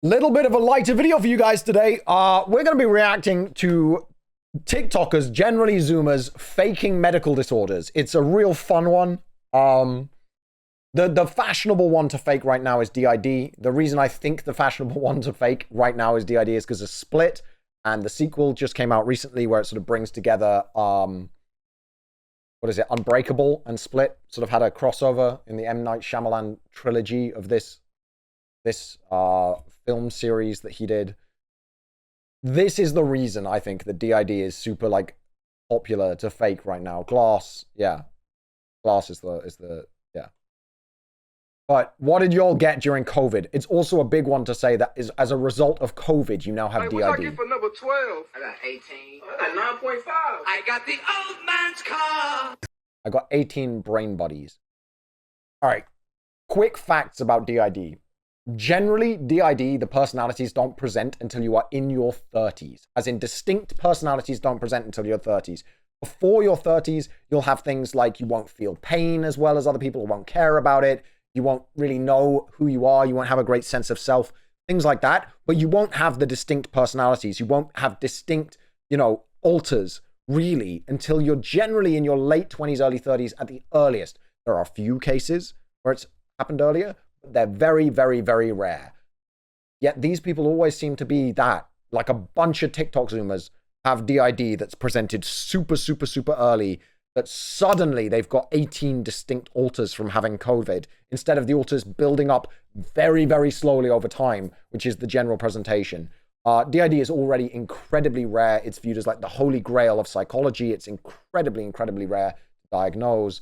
Little bit of a lighter video for you guys today. We're going to be reacting to TikTokers, generally Zoomers, faking medical disorders. It's a real fun one. The fashionable one to fake right now is DID. The reason I think the fashionable one to fake right now is DID is because of Split, and the sequel just came out recently where it sort of brings together, what is it, Unbreakable and Split. Sort of had a crossover in the M. Night Shyamalan trilogy of this film series that he did. This is the reason I think that DID is super like popular to fake right now. Glass, yeah. Glass is the yeah. But what did y'all get during COVID? It's also a big one to say that is as a result of COVID, you now have DID. What I get for number 12? I got 18. I got 9.5. I got the old man's car. I got 18 brain buddies. All right. Quick facts about DID. Generally, DID, the personalities don't present until you are in your 30s. As in, distinct personalities don't present until your 30s. Before your 30s, you'll have things like you won't feel pain as well as other people, won't care about it. You won't really know who you are. You won't have a great sense of self. Things like that. But you won't have the distinct personalities. You won't have distinct, alters, really, until you're generally in your late 20s, early 30s at the earliest. There are a few cases where it's happened earlier. They're very, very, very rare. Yet these people always seem to be that. Like a bunch of TikTok Zoomers have DID that's presented super, super, super early, that suddenly they've got 18 distinct alters from having COVID, instead of the alters building up very, very slowly over time, which is the general presentation. DID is already incredibly rare. It's viewed as like the holy grail of psychology. It's incredibly, incredibly rare to diagnose.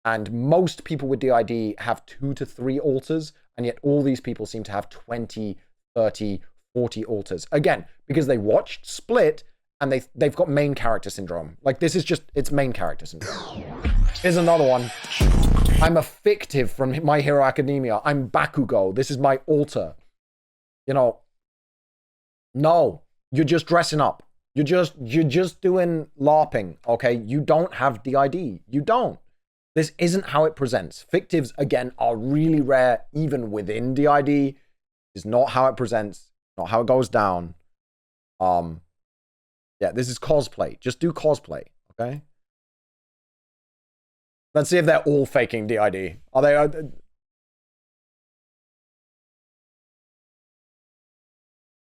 And most people with DID have 2 to 3 alters, and yet all these people seem to have 20, 30, 40 alters. Again, because they watched Split, and they've got main character syndrome. Like, this is just, it's main character syndrome. Here's another one. I'm a fictive from My Hero Academia. I'm Bakugo. This is my alter. No, you're just dressing up. You're just doing LARPing, okay? You don't have DID. You don't. This isn't how it presents. Fictives, again, are really rare, even within DID. It's not how it presents, not how it goes down. Yeah, this is cosplay. Just do cosplay, okay? Let's see if they're all faking DID. Are they?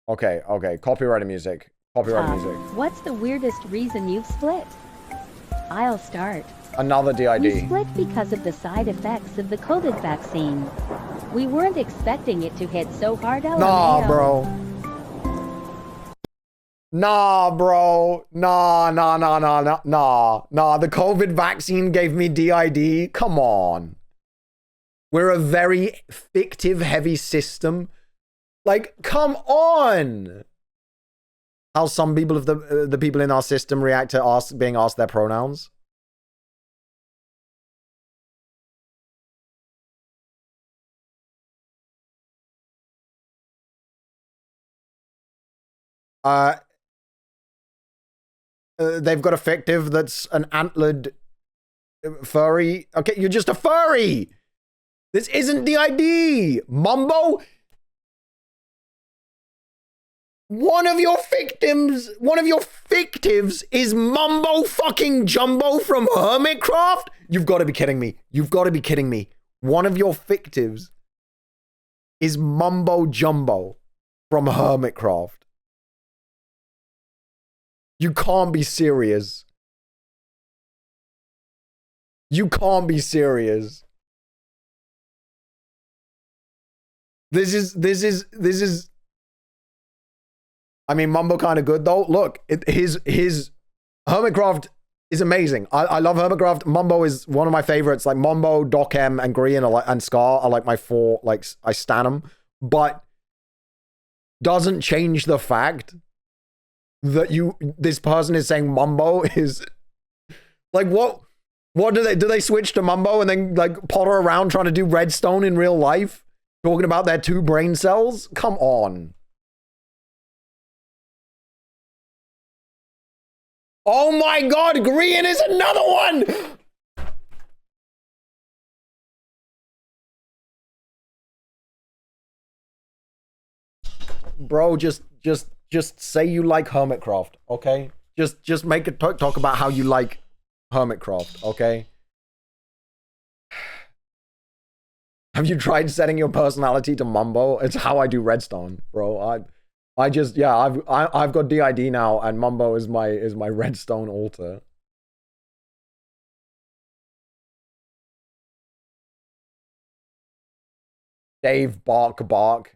Okay. Copyrighted music. What's the weirdest reason you've split? I'll start. Another DID. We split because of the side effects of the COVID vaccine. We weren't expecting it to hit so hard. Nah, bro. Nah. The COVID vaccine gave me DID. Come on. We're a very fictive heavy system. Like, come on. How some people of the people in our system react to being asked their pronouns. They've got a fictive that's an antlered furry. Okay, you're just a furry. This isn't DID. Mumbo. One of your fictives is Mumbo fucking Jumbo from Hermitcraft? You've got to be kidding me. One of your fictives is Mumbo Jumbo from Hermitcraft. You can't be serious. This is I mean, Mumbo kind of good though. Look, his Hermitcraft is amazing. I love Hermitcraft. Mumbo is one of my favorites. Like Mumbo, Doc M, and Green and Scar are like my 4. Like, I stan them, but doesn't change the fact that this person is saying Mumbo is like, what do they switch to Mumbo and then like potter around trying to do redstone in real life, talking about their 2 brain cells? Come on. Oh my God, Green is another one. bro, just say you like Hermitcraft, okay? Just make a talk about how you like Hermitcraft, okay? Have you tried setting your personality to Mumbo? It's how I do Redstone, bro. I just, yeah, I've got DID now, and Mumbo is my Redstone altar. Dave Bark.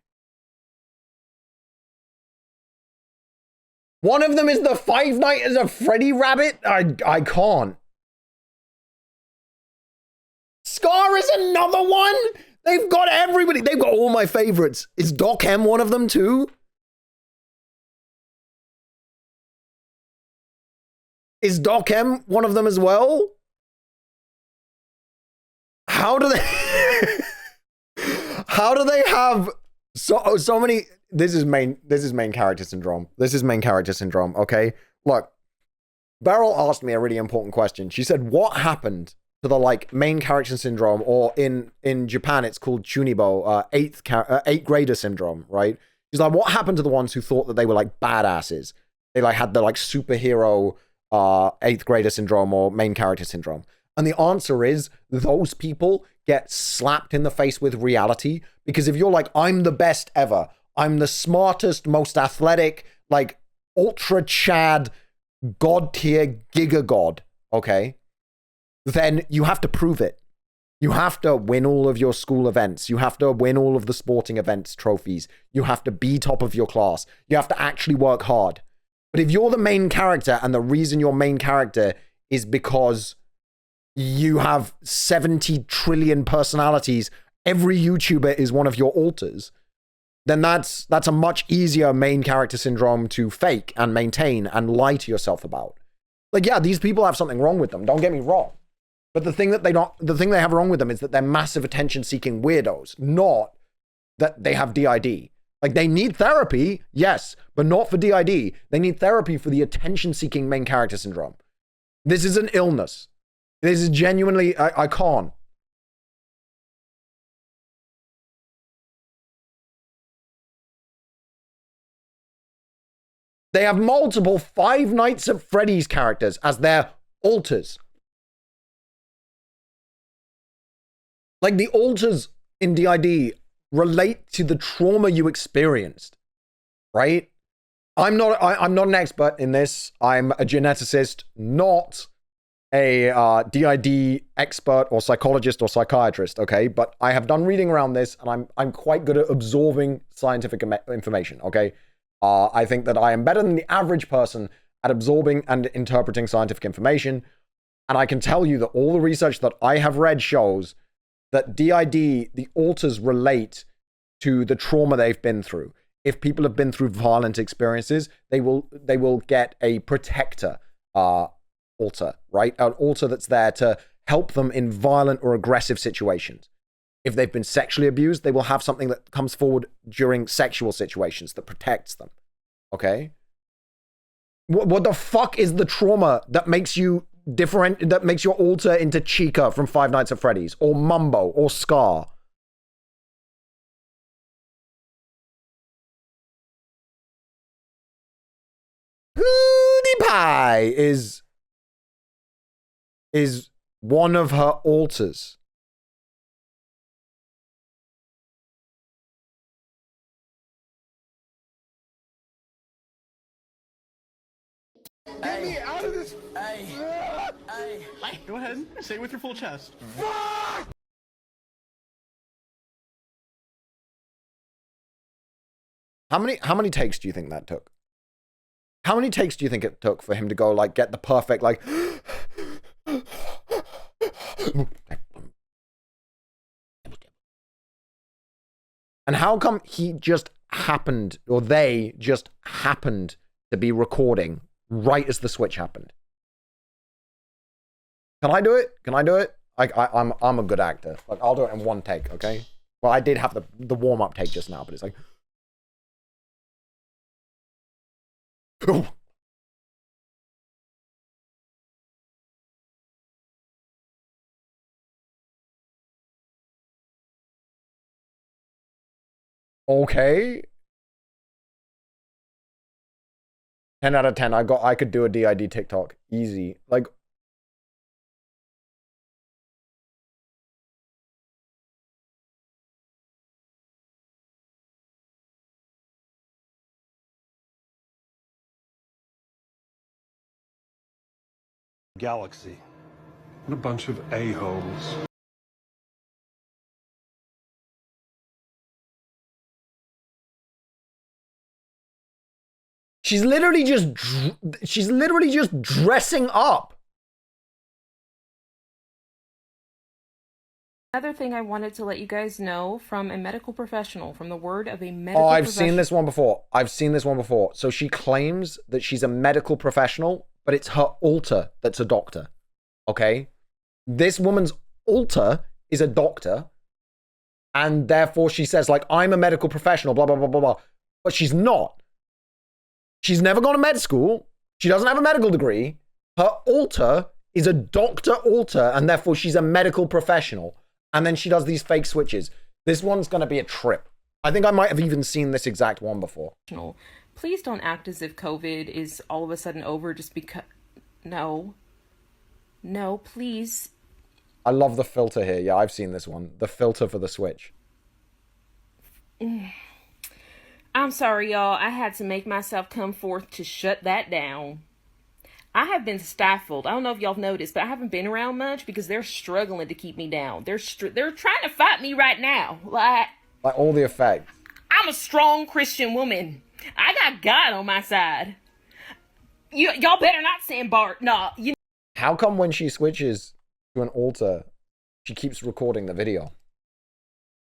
One of them is the Five Nights at Freddy rabbit? I can't. Scar is another one? They've got everybody. They've got all my favorites. Is Doc M one of them too? Is Doc M one of them as well? How do they how do they have so many? This is main character syndrome. This is main character syndrome, okay? Look, Beryl asked me a really important question. She said, what happened to the like main character syndrome, or in Japan it's called Chunibo, eighth grader syndrome, right? She's like, what happened to the ones who thought that they were like badasses? They like had the like superhero eighth grader syndrome or main character syndrome. And the answer is those people get slapped in the face with reality, because if you're like, I'm the best ever, I'm the smartest, most athletic, like ultra Chad, god tier giga god, okay? Then you have to prove it. You have to win all of your school events. You have to win all of the sporting events trophies. You have to be top of your class. You have to actually work hard. But if you're the main character, and the reason you're main character is because you have 70 trillion personalities, every YouTuber is one of your alters, then that's a much easier main character syndrome to fake and maintain and lie to yourself about. Like, yeah, these people have something wrong with them, don't get me wrong. But the thing they have wrong with them is that they're massive attention-seeking weirdos, not that they have DID. Like, they need therapy, yes, but not for DID. They need therapy for the attention-seeking main character syndrome. This is an illness. This is genuinely, I can't. They have multiple Five Nights at Freddy's characters as their alters. Like, the alters in DID relate to the trauma you experienced, right? I'm not an expert in this. I'm a geneticist, not a DID expert or psychologist or psychiatrist, okay? But I have done reading around this, and I'm quite good at absorbing scientific information, okay? I think that I am better than the average person at absorbing and interpreting scientific information, and I can tell you that all the research that I have read shows that DID, the alters relate to the trauma they've been through. If people have been through violent experiences, they will get a protector alter, right? An alter that's there to help them in violent or aggressive situations. If they've been sexually abused, they will have something that comes forward during sexual situations that protects them. Okay? What the fuck is the trauma that makes you different, that makes your alter into Chica from Five Nights at Freddy's, or Mumbo, or Scar? PewDiePie is one of her alters. Get me out of this. Hey, go ahead. Say it with your full chest. How many takes do you think that took? How many takes do you think it took for him to go, like, get the perfect, like... And how come he just happened, or they just happened to be recording right as the switch happened? Can I do it? Can I do it? I'm a good actor. Like, I'll do it in one take, okay? Well, I did have the warm-up take just now, but it's like... Okay. 10 out of 10. I could do a DID TikTok. Easy. Like, galaxy and a bunch of a-holes. she's literally just dressing up. Another thing I wanted to let you guys know from a medical professional, from the word of a medical Oh, I've professional. seen this one before. So she claims that she's a medical professional, but it's her alter that's a doctor. Okay? This woman's alter is a doctor, and therefore she says, like, I'm a medical professional, blah, blah, blah, blah, blah. But she's not. She's never gone to med school. She doesn't have a medical degree. Her alter is a doctor alter, and therefore she's a medical professional. And then she does these fake switches. This one's going to be a trip. I think I might have even seen this exact one before. Please don't act as if COVID is all of a sudden over just because... No. No, please. I love the filter here. Yeah, I've seen this one. The filter for the switch. I'm sorry, y'all. I had to make myself come forth to shut that down. I have been stifled. I don't know if y'all have noticed, but I haven't been around much because they're struggling to keep me down. They're trying to fight me right now. Like all the effects. I'm a strong Christian woman. I got God on my side. Y'all better not send Bart. No, How come when she switches to an alter, she keeps recording the video?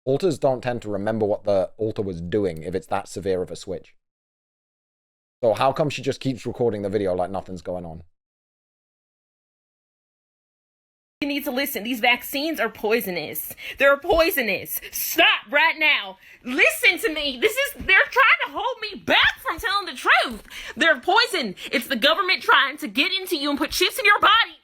Alters don't tend to remember what the alter was doing if it's that severe of a switch. So how come she just keeps recording the video like nothing's going on? You need to listen. These vaccines are poisonous. They're poisonous. Stop right now. Listen to me. They're trying to hold me back from telling the truth. They're poison. It's the government trying to get into you and put chips in your body.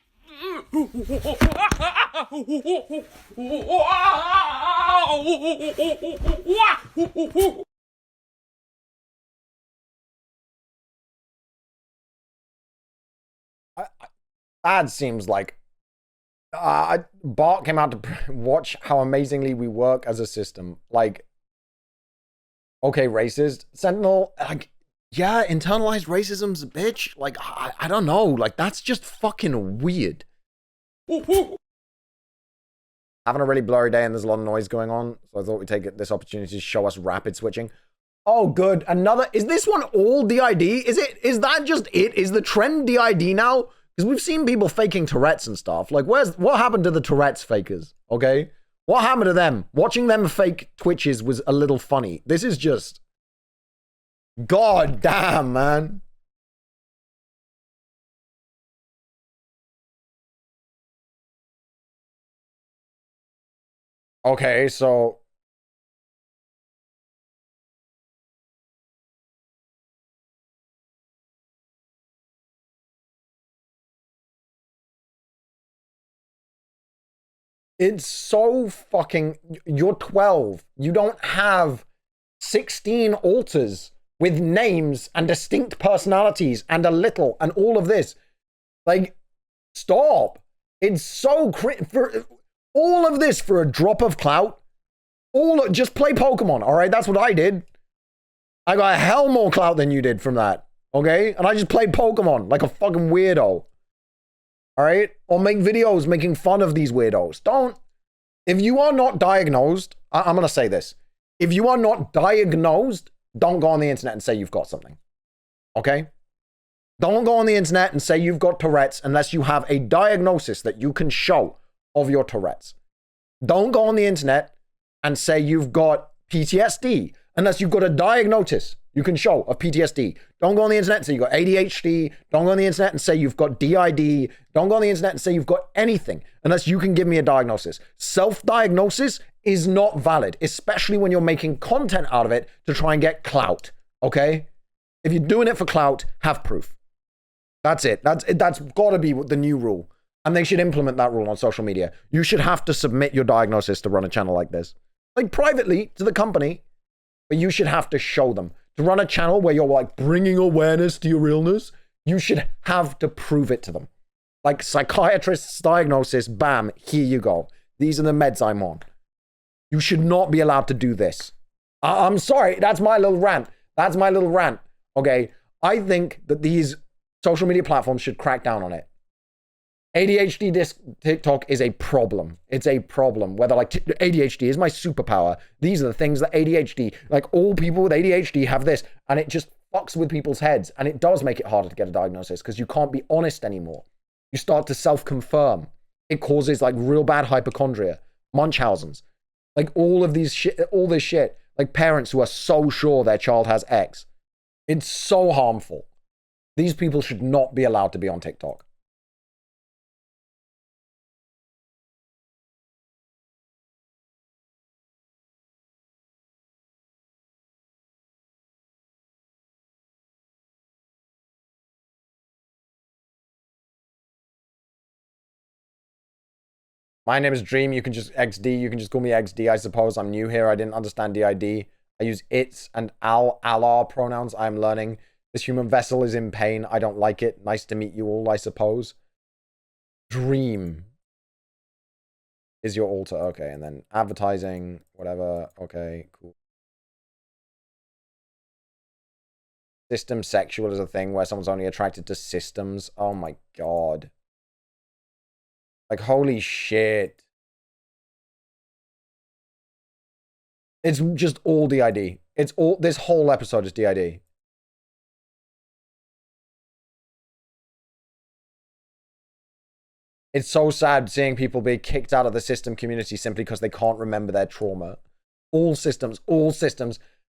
That seems like Bart came out to watch how amazingly we work as a system. Like, okay, racist. Sentinel, like, yeah, internalized racism's a bitch. Like, I don't know. Like, that's just fucking weird. Having a really blurry day and there's a lot of noise going on, so I thought we'd take this opportunity to show us rapid switching. Oh, good. Another. Is this one all DID? Is that just it? Is the trend DID now? Because we've seen people faking Tourette's and stuff. Like, what happened to the Tourette's fakers? Okay? What happened to them? Watching them fake Twitches was a little funny. This is just... God damn, man. Okay, so... It's so fucking... You're 12. You don't have 16 alters with names and distinct personalities and a little and all of this. Like, stop. It's so... For all of this for a drop of clout. Just play Pokemon, all right? That's what I did. I got a hell more clout than you did from that, okay? And I just played Pokemon like a fucking weirdo. All right? Or make videos making fun of these weirdos. Don't. If you are not diagnosed, I'm going to say this. If you are not diagnosed, don't go on the internet and say you've got something. Okay? Don't go on the internet and say you've got Tourette's unless you have a diagnosis that you can show of your Tourette's. Don't go on the internet and say you've got PTSD unless you've got a diagnosis you can show of PTSD. Don't go on the internet and say you've got ADHD. Don't go on the internet and say you've got DID. Don't go on the internet and say you've got anything unless you can give me a diagnosis. Self-diagnosis is not valid, especially when you're making content out of it to try and get clout, okay? If you're doing it for clout, have proof. That's it. That's got to be the new rule. And they should implement that rule on social media. You should have to submit your diagnosis to run a channel like this. Like privately to the company, but you should have to show them to run a channel where you're like bringing awareness to your illness, you should have to prove it to them. Like psychiatrist's diagnosis, bam, here you go. These are the meds I'm on. You should not be allowed to do this. I'm sorry, that's my little rant. That's my little rant, okay? I think that these social media platforms should crack down on it. ADHD TikTok is a problem. It's a problem. Whether like ADHD is my superpower. These are the things that ADHD, like all people with ADHD have this, and it just fucks with people's heads. And it does make it harder to get a diagnosis because you can't be honest anymore. You start to self-confirm. It causes like real bad hypochondria, Munchausen's, like all of these shit, all this shit, like parents who are so sure their child has X. It's so harmful. These people should not be allowed to be on TikTok. My name is Dream. You can just XD. You can just call me XD, I suppose. I'm new here. I didn't understand DID. I use its and Allah pronouns. I'm learning. This human vessel is in pain. I don't like it. Nice to meet you all, I suppose. Dream is your altar. Okay, and then advertising, whatever. Okay, cool. System sexual is a thing where someone's only attracted to systems. Oh my god. Like, holy shit. It's just all DID. It's all, this whole episode is DID. It's so sad seeing people be kicked out of the system community simply because they can't remember their trauma. All systems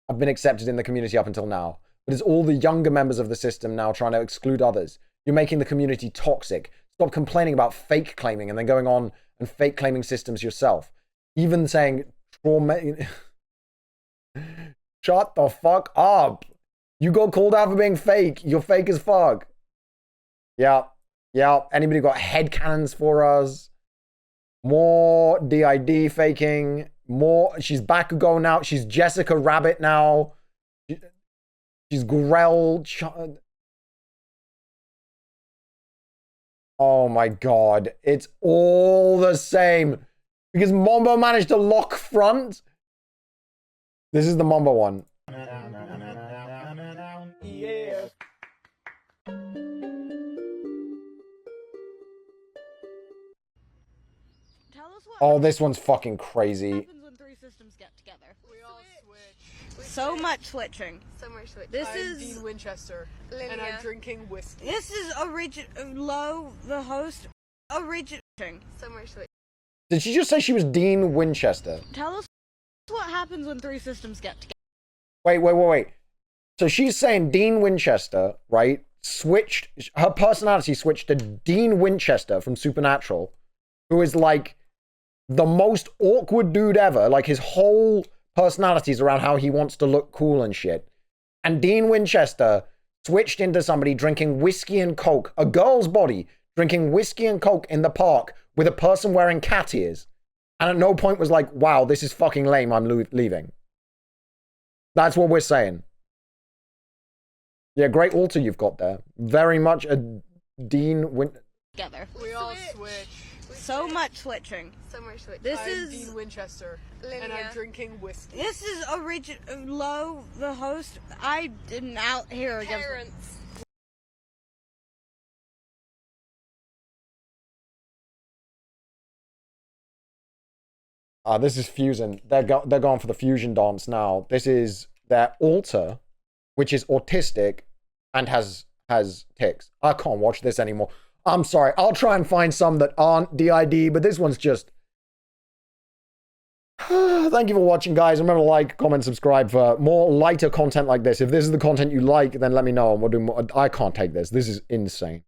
have been accepted in the community up until now. But it's all the younger members of the system now trying to exclude others. You're making the community toxic. Stop complaining about fake claiming and then going on and fake claiming systems yourself. Even saying trauma. Shut the fuck up. You got called out for being fake. You're fake as fuck. Yeah. Yeah. Anybody got headcanons for us? More DID faking. More. She's Bakugo now. She's Jessica Rabbit now. She's Grell. Oh my god. It's all the same. Because Mombo managed to lock front. This is the Mombo one. Yeah. Oh, this one's fucking crazy. What happens when three systems get together? We all switch. So much switching. So much switch. This I'm is Dean Winchester, and Linnea. I'm drinking whiskey. This is Low, the host. Origin. So much switch. Did she just say she was Dean Winchester? Tell us what happens when three systems get together. Wait. So she's saying Dean Winchester, right? Switched, her personality switched to Dean Winchester from Supernatural, who is like the most awkward dude ever. Like his whole personality is around how he wants to look cool and shit. And Dean Winchester switched into somebody drinking whiskey and coke, a girl's body, drinking whiskey and coke in the park with a person wearing cat ears. And at no point was like, wow, this is fucking lame, I'm leaving. That's what we're saying. Yeah, great altar you've got there. Very much a Dean Together. We all switch. So much switching. So much switch. This I'm is Dean Winchester, Linnea. and I'm drinking whiskey. This is Low, the host. I didn't out here against Parents. This is fusion. They're going for the fusion dance now. This is their altar, which is autistic and has tics. I can't watch this anymore. I'm sorry. I'll try and find some that aren't DID, but this one's just... Thank you for watching, guys. Remember to like, comment, subscribe for more lighter content like this. If this is the content you like, then let me know and we'll do more. I can't take this. This is insane.